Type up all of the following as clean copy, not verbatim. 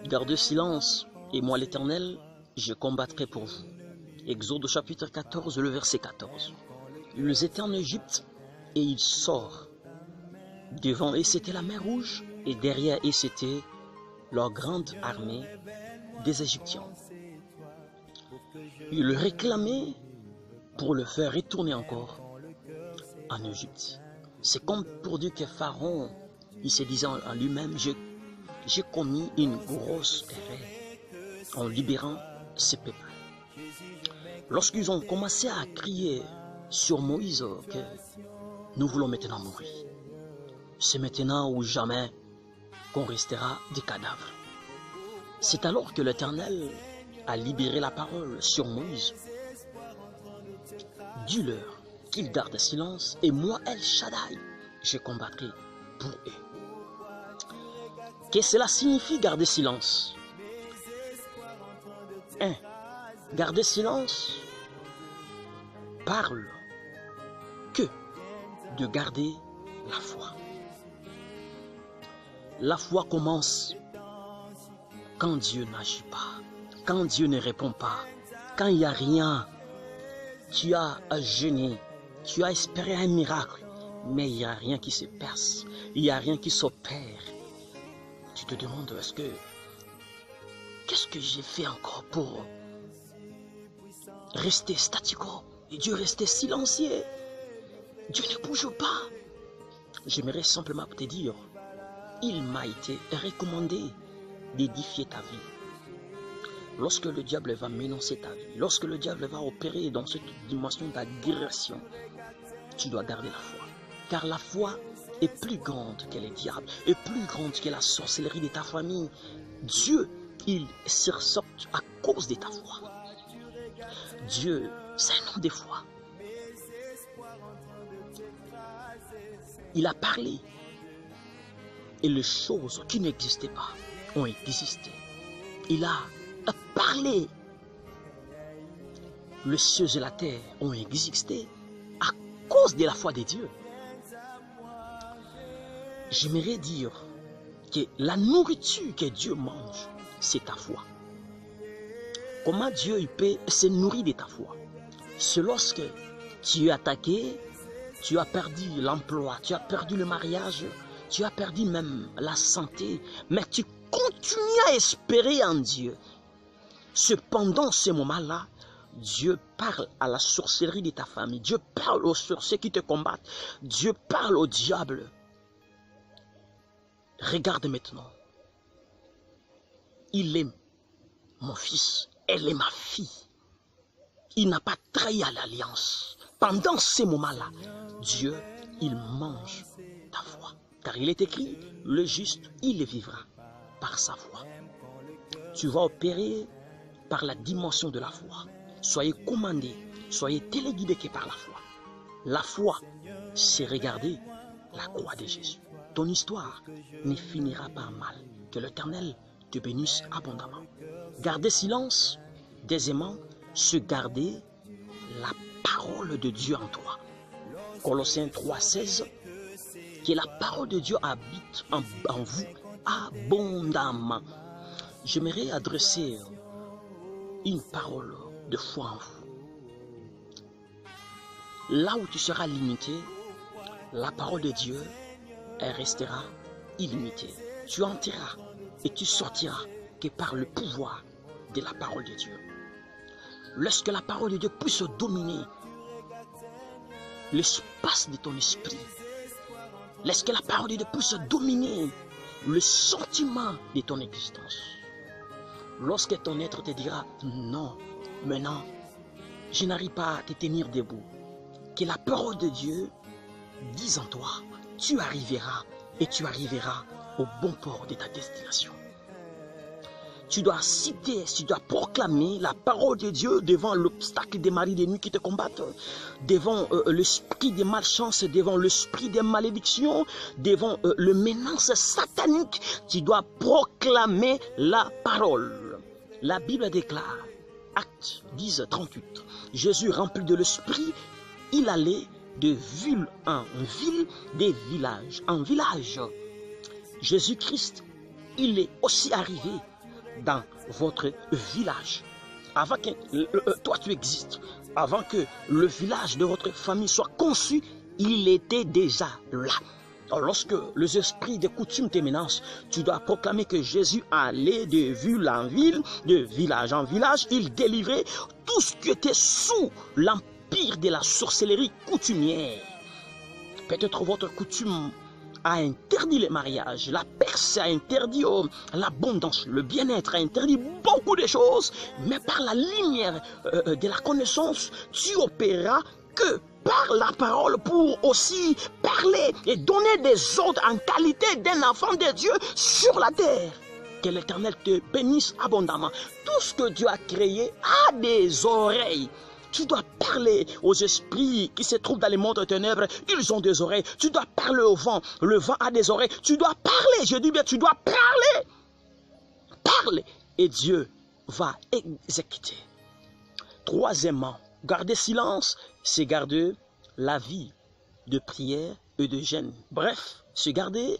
Gardez silence, et moi l'Éternel, je combattrai pour vous. Exode chapitre 14, le verset 14. Ils étaient en Égypte et il sort. Devant eux, c'était la mer Rouge et derrière eux, c'était leur grande armée des Égyptiens. Il le réclamait pour le faire retourner encore en Égypte. C'est comme pour dire que Pharaon, il se disait en lui-même, j'ai commis une grosse erreur en libérant ce peuple. Lorsqu'ils ont commencé à crier sur Moïse que nous voulons maintenant mourir, c'est maintenant ou jamais qu'on restera des cadavres. C'est alors que l'Éternel a libéré la parole sur Moïse. Dis-leur qu'ils gardent silence et moi, El Shaddai, je combattrai pour eux. Qu'est-ce que cela signifie garder silence? 1. Garder silence parle que de garder la foi. La foi commence quand Dieu n'agit pas, quand Dieu ne répond pas, quand il n'y a rien. Tu as jeûné, tu as espéré un miracle, mais il n'y a rien qui se perce, il n'y a rien qui s'opère. Tu te demandes, qu'est-ce que j'ai fait encore pour rester statico et Dieu restait silencieux? Dieu ne bouge pas. J'aimerais simplement te dire, il m'a été recommandé d'édifier ta vie. Lorsque le diable va menacer ta vie, lorsque le diable va opérer dans cette dimension d'agression, tu dois garder la foi. Car la foi est plus grande que les diables, est plus grande que la sorcellerie de ta famille. Dieu, il sursaute à cause de ta foi. Dieu, c'est un homme de foi. Il a parlé. Et les choses qui n'existaient pas ont existé. Il a parlé. Les cieux et la terre ont existé à cause de la foi de Dieu. J'aimerais dire que la nourriture que Dieu mange, c'est ta foi. Comment Dieu il peut se nourrir de ta foi? C'est lorsque tu es attaqué, tu as perdu l'emploi, tu as perdu le mariage, tu as perdu même la santé, mais tu continues à espérer en Dieu. Cependant, ce moment-là, Dieu parle à la sorcellerie de ta famille. Dieu parle aux sorciers qui te combattent. Dieu parle au diable. Regarde maintenant. Il est mon fils. Elle est ma fille. Il n'a pas trahi à l'alliance. Pendant ces moments-là, Dieu, il mange ta foi. Car il est écrit, le juste, il vivra par sa foi. Tu vas opérer par la dimension de la foi. Soyez commandés, soyez téléguidés par la foi. La foi, c'est regarder la croix de Jésus. Ton histoire ne finira pas mal. Que l'Éternel te bénisse abondamment. Garder silence, deuxièmement, se garder la parole de Dieu en toi. Colossiens 3,16, que la parole de Dieu habite en vous abondamment. J'aimerais adresser une parole de foi en vous. Là où tu seras limité, la parole de Dieu, elle restera illimitée. Tu entreras et tu sortiras que par le pouvoir de la parole de Dieu. Lorsque la parole de Dieu puisse dominer l'espace de ton esprit, lorsque la parole de Dieu puisse dominer le sentiment de ton existence, lorsque ton être te dira non, maintenant, je n'arrive pas à te tenir debout, que la parole de Dieu dise en toi, tu arriveras et tu arriveras au bon port de ta destination. Tu dois citer, tu dois proclamer la parole de Dieu devant l'obstacle des maris de nuit qui te combattent, devant l'esprit des malchances, devant l'esprit des malédictions, devant le menace satanique. Tu dois proclamer la parole. La Bible déclare, Actes 10, 38, Jésus rempli de l'esprit, il allait de ville en ville, des villages en village. Jésus-Christ il est aussi arrivé dans votre village. Avant que toi tu existes, avant que le village de votre famille soit conçu, il était déjà là. Alors, lorsque les esprits des coutumes te menacent, tu dois proclamer que Jésus allait de ville en ville, de village en village. Il délivrait tout ce qui était sous l'empire de la sorcellerie coutumière. Peut-être votre coutume a interdit le mariage, la percée a interdit l'abondance, le bien-être a interdit beaucoup de choses, mais par la lumière de la connaissance, tu opéreras que par la parole pour aussi parler et donner des ordres en qualité d'un enfant de Dieu sur la terre. Que l'Éternel te bénisse abondamment. Tout ce que Dieu a créé a des oreilles. Tu dois parler aux esprits qui se trouvent dans les mondes de ténèbres. Ils ont des oreilles. Tu dois parler au vent. Le vent a des oreilles. Tu dois parler. Je dis bien, tu dois parler. Parle. Et Dieu va exécuter. Troisièmement, garder silence, c'est garder la vie de prière et de jeûne. Bref, c'est garder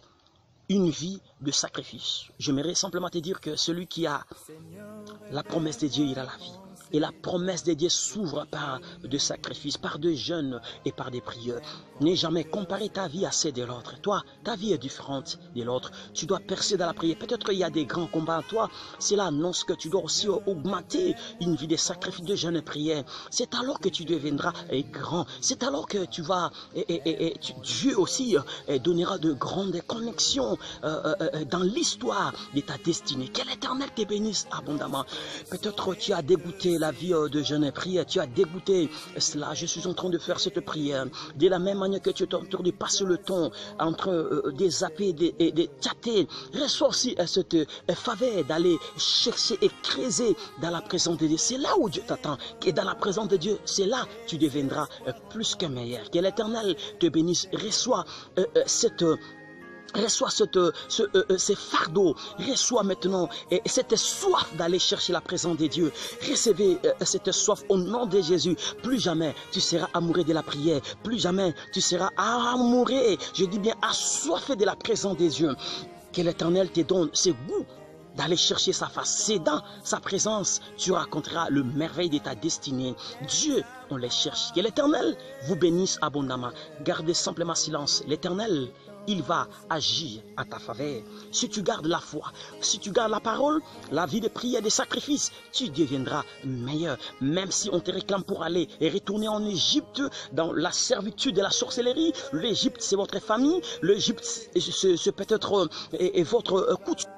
une vie de sacrifice. J'aimerais simplement te dire que celui qui a la promesse de Dieu, il a la vie. Et la promesse de Dieu s'ouvre par des sacrifices, par des jeûnes et par des prières. N'aie jamais comparé ta vie à celle de l'autre. Toi, ta vie est différente de l'autre. Tu dois percer dans la prière. Peut-être il y a des grands combats en toi. Cela annonce que tu dois aussi augmenter une vie de sacrifices, de jeûnes et prières. C'est alors que tu deviendras grand. C'est alors que tu vas... Dieu aussi donnera de grandes connexions dans l'histoire de ta destinée. Que l'Éternel te bénisse abondamment. Peut-être tu as dégoûté la vie de jeûne et prière, tu as dégoûté cela. Je suis en train de faire cette prière. De la même manière que tu es en train de passer le temps entre des zapper et des chatter, reçois aussi cette faveur d'aller chercher et creuser dans la présence de Dieu. C'est là où Dieu t'attend. Et dans la présence de Dieu, c'est là que tu deviendras plus que meilleur. Que l'Éternel te bénisse. Reçois ces fardeaux, reçois maintenant cette soif d'aller chercher la présence de Dieu. Recevez cette soif au nom de Jésus. Plus jamais tu seras amoureux de la prière, plus jamais tu seras amoureux, je dis bien assoiffé de la présence de Dieu. Que l'Éternel te donne ce goût d'aller chercher sa face. C'est dans sa présence tu raconteras le merveille de ta destinée. Dieu, on les cherche. Que l'Éternel vous bénisse abondamment. Gardez simplement silence. L'Éternel, il va agir à ta faveur. Si tu gardes la foi, si tu gardes la parole, la vie de prière et de sacrifice, tu deviendras meilleur. Même si on te réclame pour aller et retourner en Égypte dans la servitude de la sorcellerie, l'Égypte c'est votre famille, l'Égypte c'est peut-être votre coutume.